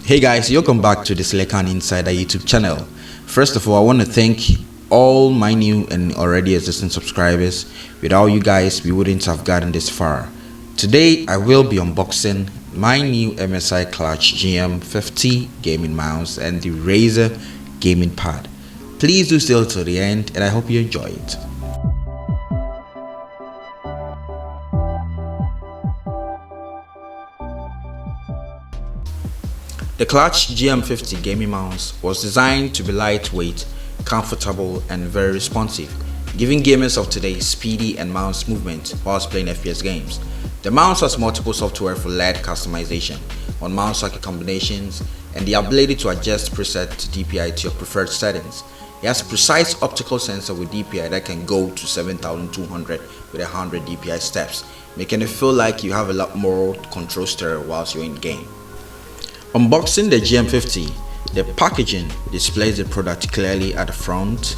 Hey guys, welcome back to the Silicon Insider YouTube channel. First of all, I want to thank all my new and already existing subscribers. Without you guys, we wouldn't have gotten this far. Today, I will be unboxing my new MSI Clutch GM50 gaming mouse and the Razer gaming pad. Please do stay till the end and I hope you enjoy it. The Clutch GM50 gaming mouse was designed to be lightweight, comfortable and very responsive, giving gamers of today speedy and mouse movement whilst playing FPS games. The mouse has multiple software for LED customization on mouse socket combinations and the ability to adjust preset to DPI to your preferred settings. It has a precise optical sensor with DPI that can go to 7200 with 100 DPI steps, making it feel like you have a lot more control stir whilst you're in game. Unboxing the GM50, the packaging displays the product clearly at the front,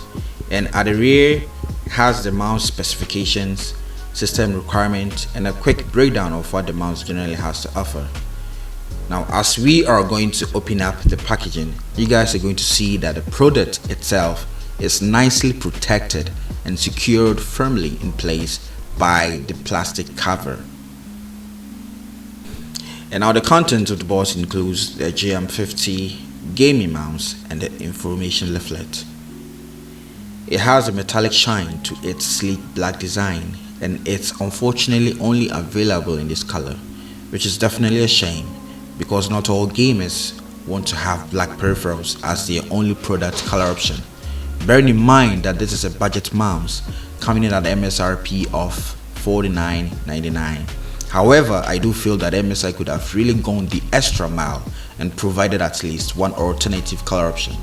and at the rear has the mouse specifications, system requirements, and a quick breakdown of what the mouse generally has to offer. Now, as we are going to open up the packaging, you guys are going to see that the product itself is nicely protected and secured firmly in place by the plastic cover. And now the content of the box includes the GM50 gaming mouse and the information leaflet. It has a metallic shine to its sleek black design, and it's unfortunately only available in this color, which is definitely a shame because not all gamers want to have black peripherals as their only product color option. Bearing in mind that this is a budget mouse coming in at MSRP of $49.99. However, I do feel that MSI could have really gone the extra mile and provided at least one alternative color option.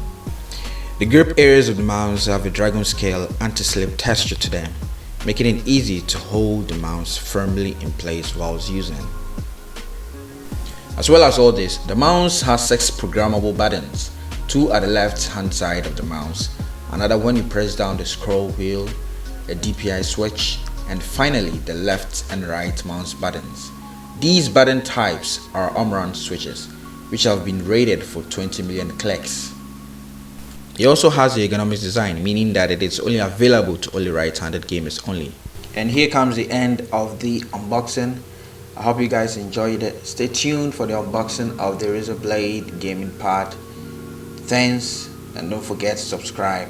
The grip areas of the mouse have a dragon scale anti-slip texture to them, making it easy to hold the mouse firmly in place while using. As well as all this, the mouse has 6 programmable buttons, 2 at the left hand side of the mouse, another when you press down the scroll wheel, a DPI switch, and finally the left and right mouse buttons. These button types are Omron switches, which have been rated for 20 million clicks. It also has the ergonomics design, meaning that it is only available to only right-handed gamers only. And here comes the end of the unboxing. I hope you guys enjoyed it. Stay tuned for the unboxing of the Razer Blade gaming pad. Thanks, and don't forget to subscribe.